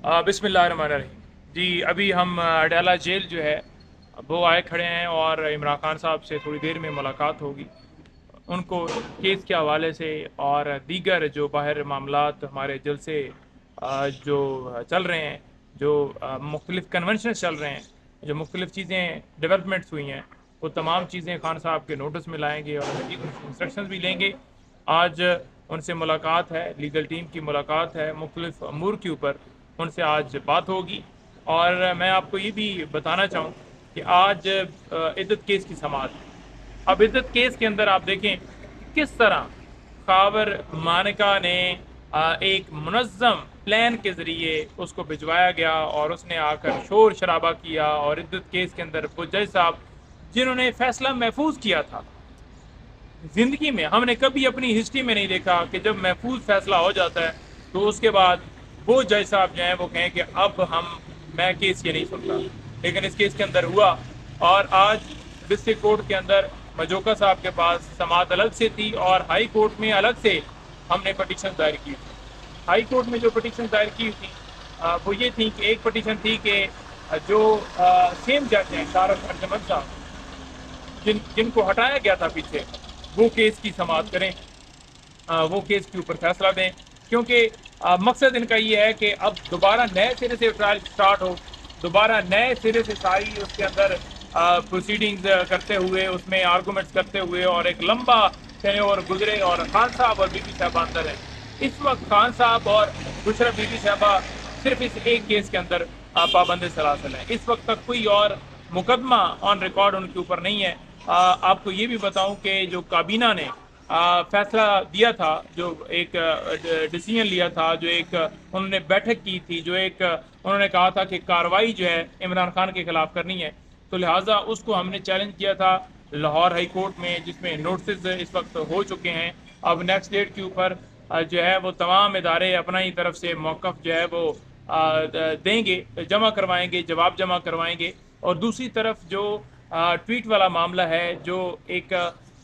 बिस्मिल्लाहिर्रहमानिर्रहीम। जी अभी हम अडयाला जेल जो है वो आए खड़े हैं और इमरान खान साहब से थोड़ी देर में मुलाकात होगी। उनको केस के हवाले से और दीगर जो बाहर मामलात हमारे जलसे जो चल रहे हैं, जो मुख्तलिफ़ कन्वेंशन चल रहे हैं, जो मुख्तलिफ़ चीज़ें डेवलपमेंट्स हुई हैं, वो तमाम चीज़ें खान साहब के नोटिस में लाएंगे और इंस्ट्रक्शंस भी लेंगे। आज उनसे मुलाकात है, लीगल टीम की मुलाकात है, मुख्तलिफ़ अमूर के ऊपर उनसे आज बात होगी। और मैं आपको ये भी बताना चाहूँ कि आज इद्दत केस की समाअत है। अब इद्दत केस के अंदर आप देखें किस तरह खावर मानिका ने एक मुनज़्ज़म प्लान के ज़रिए उसको भिजवाया गया और उसने आकर शोर शराबा किया। और इद्दत केस के अंदर वो जज साहब जिन्होंने फैसला महफूज किया था, ज़िंदगी में हमने कभी अपनी हिस्ट्री में नहीं देखा कि जब महफूज फैसला हो जाता है तो उसके बाद वो जज साहब जो हैं वो कहें कि अब मैं केस ये नहीं सुनता। लेकिन इस केस के अंदर हुआ और आज डिस्ट्रिक्ट कोर्ट के अंदर मजोका साहब के पास समाअत अलग से थी और हाई कोर्ट में अलग से हमने पटिशन दायर की थी। हाई कोर्ट में जो पटिशन दायर की थी वो ये थी कि एक पटिशन थी कि जो सेम जज हैं शारफ अर्जमंद साहब जिनको हटाया गया था पीछे, वो केस की समाअत करें, वो केस के ऊपर फैसला दें। क्योंकि मकसद इनका ये है कि अब दोबारा नए सिरे से ट्रायल स्टार्ट हो, दोबारा नए सिरे से सारी उसके अंदर प्रोसीडिंग्स करते हुए, उसमें आर्गूमेंट्स करते हुए और एक लंबा टेन्योर गुजरे। और खान साहब और बीबी साहबा अंदर हैं इस वक्त। खान साहब और बुशरा बीबी साहबा सिर्फ इस एक केस के अंदर पाबंद सलासल है। इस वक्त तक कोई और मुकदमा ऑन रिकॉर्ड उनके ऊपर नहीं है। आपको ये भी बताऊं कि जो काबीना ने फैसला दिया था, जो एक डिसीजन लिया था, जो एक उन्होंने बैठक की थी, जो एक उन्होंने कहा था कि कार्रवाई जो है इमरान खान के खिलाफ करनी है, तो लिहाजा उसको हमने चैलेंज किया था लाहौर हाई कोर्ट में, जिसमें नोटिस इस वक्त हो चुके हैं। अब नेक्स्ट डेट के ऊपर जो है वो तमाम इदारे अपना ही तरफ से मौक़िफ़ जो है वो देंगे, जमा करवाएंगे, जवाब जमा करवाएंगे। और दूसरी तरफ जो ट्वीट वाला मामला है, जो एक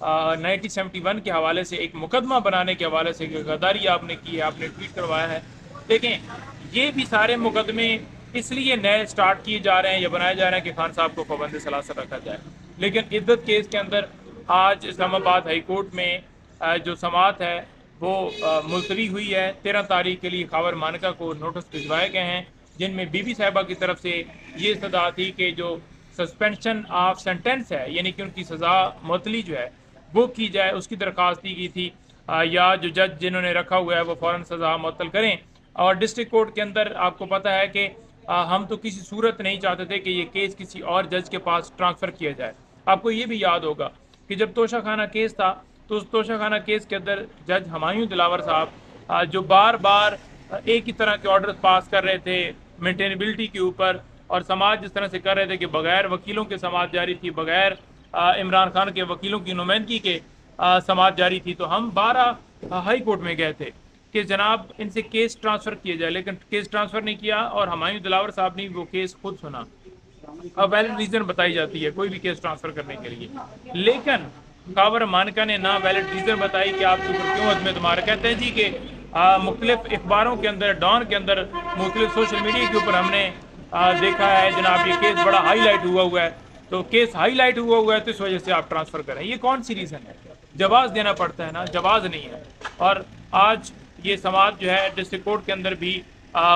1971 के हवाले से, एक मुकदमा बनाने के हवाले से गद्दारी आपने की है, आपने ट्वीट करवाया है। देखें, ये भी सारे मुकदमे इसलिए नए स्टार्ट किए जा रहे हैं या बनाए जा रहे हैं कि खान साहब को पाबंद सलासत रखा जाए। लेकिन इद्दत केस के अंदर आज इस्लामाबाद हाई कोर्ट में जो समाअत है वो मुलतवी हुई है। 13 तारीख के लिए खावर मानिका को नोटिस भिजवाए गए हैं, जिनमें बीबी साहिबा की तरफ से ये इस्तदा थी कि जो सस्पेंशन ऑफ सेंटेंस है, यानी कि उनकी सज़ा मुअत्तली जो है वो की जाए, उसकी दरख्वास्त दी गई थी। या जो जज जिन्होंने रखा हुआ है वो फ़ौरन सज़ा मुअत्तल करें। और डिस्ट्रिक्ट कोर्ट के अंदर आपको पता है कि हम तो किसी सूरत नहीं चाहते थे कि ये केस किसी और जज के पास ट्रांसफ़र किया जाए। आपको ये भी याद होगा कि जब तोशा खाना केस था, तो उस तोशा खाना केस के अंदर जज हमायूं दिलावर साहब जो बार बार एक ही तरह के ऑर्डर पास कर रहे थे मेंटेनेबिलिटी के ऊपर, और समाज जिस तरह से कर रहे थे कि बगैर वकीलों के समाज जारी थी, बगैर इमरान खान के वकीलों की नुमाइंदगी के समाज जारी थी। तो हम 12 हाई कोर्ट में गए थे कि जनाब इनसे केस ट्रांसफ़र किया जाए, लेकिन केस ट्रांसफ़र नहीं किया और हमायूं दिलावर साहब ने वो केस खुद सुना। अब वैलिड रीज़न बताई जाती है कोई भी केस ट्रांसफ़र करने के लिए, लेकिन खावर मानिका ने ना वैलिड रीज़न बताई कि आपके ऊपर क्यों अदम तुम्हारा। कहते हैं जी कि मुख्तलिफ अखबारों के अंदर, डॉन के अंदर, मुख्तलिफ सोशल मीडिया के ऊपर हमने देखा है जनाब ये केस बड़ा हाईलाइट हुआ है, तो केस हाईलाइट हुआ है तो इस वजह से आप ट्रांसफ़र करें। ये कौन सी रीज़न है? जवाब देना पड़ता है ना, जवाब नहीं है। और आज ये समाअत जो है डिस्ट्रिक्ट कोर्ट के अंदर भी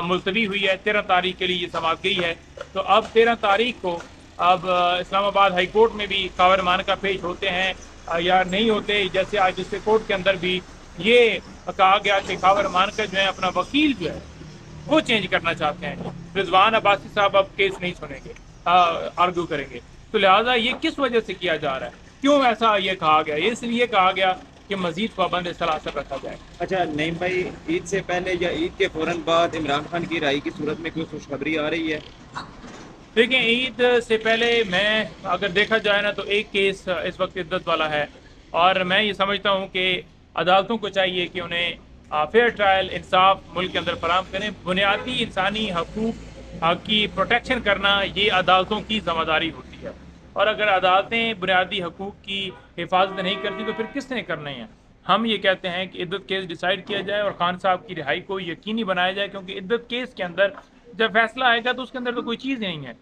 मुलतवी हुई है, 13 तारीख के लिए ये समाअत गई है। तो अब 13 तारीख को अब इस्लामाबाद हाई कोर्ट में भी खावर मानिका पेश होते हैं या नहीं होते। जैसे आज डिस्ट्रिक्ट कोर्ट के अंदर भी ये कहा गया कि खावर मानिका जो है अपना वकील जो है वो चेंज करना चाहते हैं। रिजवान अब्बासी साहब अब केस नहीं सुनेंगे, आर्ग्यू करेंगे। तो लिहाजा ये किस वजह से किया जा रहा है, क्यों ऐसा ये कहा गया? ये इसलिए कहा गया कि मजीद पाबंद सलासत रखा जाए। अच्छा नईम भाई, ईद से पहले या ईद के फौरन बाद इमरान खान की राय की सूरत में कोई खुशखबरी आ रही है? देखिए, ईद से पहले मैं अगर देखा जाए ना तो एक केस इस वक्त इद्दत वाला है, और मैं ये समझता हूँ कि अदालतों को चाहिए कि उन्हें फेयर ट्रायल, इंसाफ मुल्क के अंदर फराहम करें। बुनियादी इंसानी हकूक़ की प्रोटेक्शन करना ये अदालतों की ज़िम्मेदारी होती है, और अगर अदालतें बुनियादी हकूक़ की हिफाजत नहीं करती तो फिर किसने करने हैं? हम ये कहते हैं कि इद्दत केस डिसाइड किया जाए और खान साहब की रिहाई को यकीनी बनाया जाए, क्योंकि इद्दत केस के अंदर जब फैसला आएगा तो उसके अंदर तो कोई चीज़ नहीं है।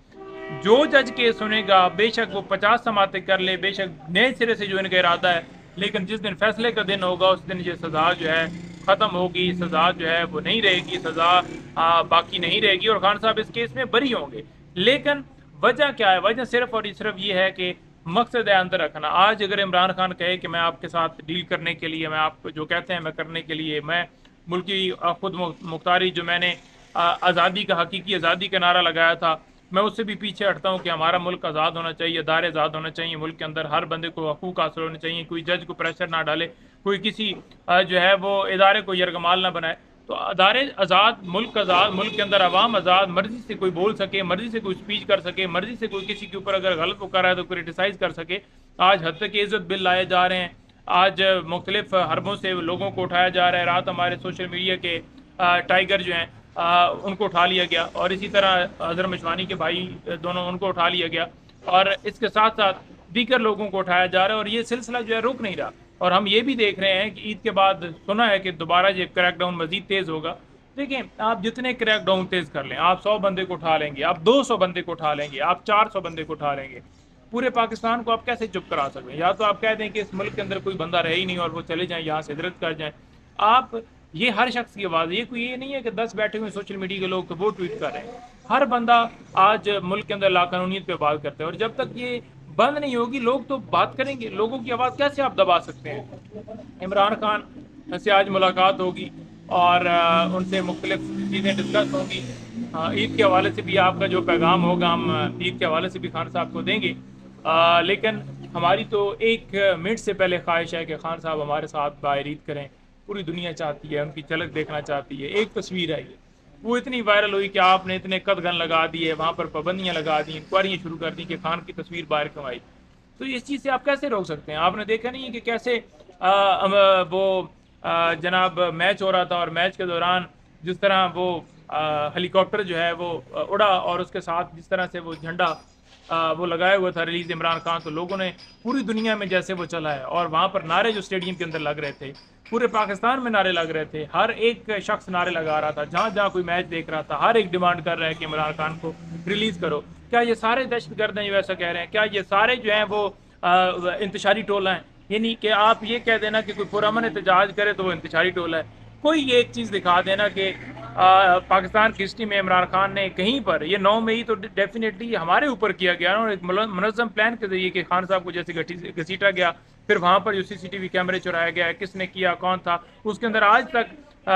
जो जज केस सुनेगा, बेशक वो 50 समातें कर ले, बेशक नए सिरे से जो इनका इरादा है, लेकिन जिस दिन फैसले का दिन होगा उस दिन ये सज़ा जो है ख़त्म होगी, सज़ा जो है वो नहीं रहेगी, सज़ा बाकी नहीं रहेगी और खान साहब इस केस में बरी होंगे। लेकिन वजह क्या है? वजह सिर्फ और सिर्फ ये है कि मकसद है अंदर रखना। आज अगर इमरान खान कहे कि मैं आपके साथ डील करने के लिए, मैं आप जो कहते हैं मैं करने के लिए, मैं मुल्क की खुद मुख्तारी जो मैंने आज़ादी का, हकीकी आज़ादी का नारा लगाया था, मैं उससे भी पीछे हटता हूँ कि हमारा मुल्क आज़ाद होना चाहिए, अदारे आज़ाद होना चाहिए, मुल्क के अंदर हर बंदे को हकूक़ हासिल होने चाहिए, कोई जज को प्रेशर ना डाले, कोई किसी जो है वो इदारे को यरगमाल ना बनाए। तो अदारे आज़ाद, मुल्क के अंदर अवाम आज़ाद, मर्जी से कोई बोल सके, मर्जी से कोई स्पीच कर सके, मर्जी से कोई किसी के ऊपर अगर गलत वो कर रहा है तो क्रिटिसाइज़ कर सके। आज हद तक इज़्ज़त बिल लाए जा रहे हैं, आज मुख्तलिफ हरबों से लोगों को उठाया जा रहा है। रात हमारे सोशल मीडिया के टाइगर जो हैं उनको उठा लिया गया और इसी तरह अजहर मशवानी के भाई दोनों, उनको उठा लिया गया और इसके साथ साथ दीगर लोगों को उठाया जा रहा है और ये सिलसिला जो है रुक नहीं रहा। और हम ये भी देख रहे हैं कि ईद के बाद सुना है कि दोबारा ये क्रैकडाउन मजीद तेज़ होगा। देखें, आप जितने क्रैकडाउन तेज़ कर लें, आप 100 बंदे को उठा लेंगे, आप 200 बंदे को उठा लेंगे, आप 400 बंदे को उठा लेंगे, पूरे पाकिस्तान को आप कैसे चुप करा सकते हैं? या तो आप कह दें कि इस मुल्क के अंदर कोई बंदा रहे ही नहीं और वो चले जाएं, यहाँ से हिजरत कर जाएं। आप ये हर शख्स की आवाज़ है, ये कोई ये नहीं है कि 10 बैठे हुए सोशल मीडिया के लोग तो वो ट्वीट कर रहे हैं। हर बंदा आज मुल्क के अंदर लाकानूनियत पे बात करता है और जब तक ये बंद नहीं होगी लोग तो बात करेंगे। लोगों की आवाज़ कैसे आप दबा सकते हैं? इमरान खान से आज मुलाकात होगी और उनसे मुख्तलिफ चीज़ें डिस्कस होंगी। ईद के हवाले से भी आपका जो पैगाम होगा हम ईद के हवाले से भी खान साहब को देंगे। लेकिन हमारी तो एक मिनट से पहले ख्वाहिश है कि खान साहब हमारे साथ बाहर ईद करें। पूरी दुनिया चाहती है, उनकी झलक देखना चाहती है। एक तस्वीर है ये, वो इतनी वायरल हुई कि आपने इतने कदगन लगा दिए, वहाँ पर पाबंदियाँ लगा दी, इंक्वायरियाँ शुरू कर दी कि खान की तस्वीर बाहर क्यों आई। तो इस चीज़ से आप कैसे रोक सकते हैं? आपने देखा नहीं है कि कैसे जनाब मैच हो रहा था और मैच के दौरान जिस तरह वो हेलीकॉप्टर जो है वो उड़ा और उसके साथ जिस तरह से वो झंडा वो लगाया हुआ था रिलीज इमरान खान, तो लोगों ने पूरी दुनिया में जैसे वो चला है और वहाँ पर नारे जो स्टेडियम के अंदर लग रहे थे, पूरे पाकिस्तान में नारे लग रहे थे, हर एक शख्स नारे लगा रहा था, जहाँ जहाँ कोई मैच देख रहा था हर एक डिमांड कर रहा है कि इमरान खान को रिलीज़ करो। क्या ये सारे दहशतगर्द हैं जो ऐसा कह रहे हैं? क्या ये सारे जो हैं वो इंतशारी टोला हैं? यानी कि आप ये कह देना कि कोई पुरअमन एहतजाज करे तो वो इंतशारी टोला है। कोई ये एक चीज़ दिखा देना कि पाकिस्तान की हिस्ट्री में इमरान खान ने कहीं पर, ये 9 मई तो डेफिनेटली हमारे ऊपर किया गया और एक मुनज़्ज़म प्लान के जरिए कि खान साहब को जैसे घसीटा गया, फिर वहाँ पर जो CCTV कैमरे चुराया गया है, किसने किया, कौन था, उसके अंदर आज तक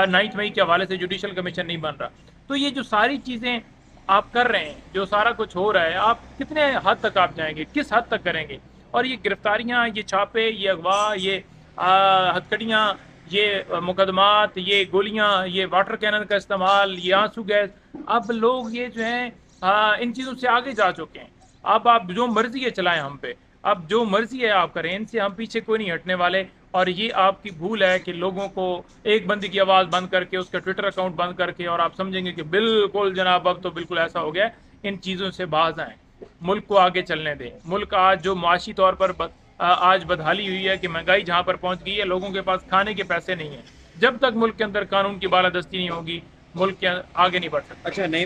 9 मई के हवाले से जुडिशल कमीशन नहीं बन रहा। तो ये जो सारी चीज़ें आप कर रहे हैं, जो सारा कुछ हो रहा है, आप कितने हद तक आप जाएंगे, किस हद तक करेंगे? और ये गिरफ्तारियाँ, ये छापे, ये अगवा, ये हथकड़ियाँ, ये मुकदमात, ये गोलियां, ये वाटर कैनन का इस्तेमाल, ये आंसू गैस, अब लोग ये जो हैं इन चीज़ों से आगे जा चुके हैं। अब आप जो मर्जी है चलाएं हम पे, अब जो मर्जी है आप करें, इनसे हम पीछे कोई नहीं हटने वाले। और ये आपकी भूल है कि लोगों को एक बंदी की आवाज़ बंद करके, उसका ट्विटर अकाउंट बंद करके और आप समझेंगे कि बिल्कुल जनाब अब तो बिल्कुल ऐसा हो गया। इन चीज़ों से बाज आएँ, मुल्क को आगे चलने दें। मुल्क आज जो माशी तौर पर आज बदहाली हुई है कि महंगाई जहाँ पर पहुँच गई है, लोगों के पास खाने के पैसे नहीं हैं। जब तक मुल्क के अंदर कानून की बालादस्ती नहीं होगी, मुल्क के आगे नहीं बढ़ सकता। अच्छा, नहीं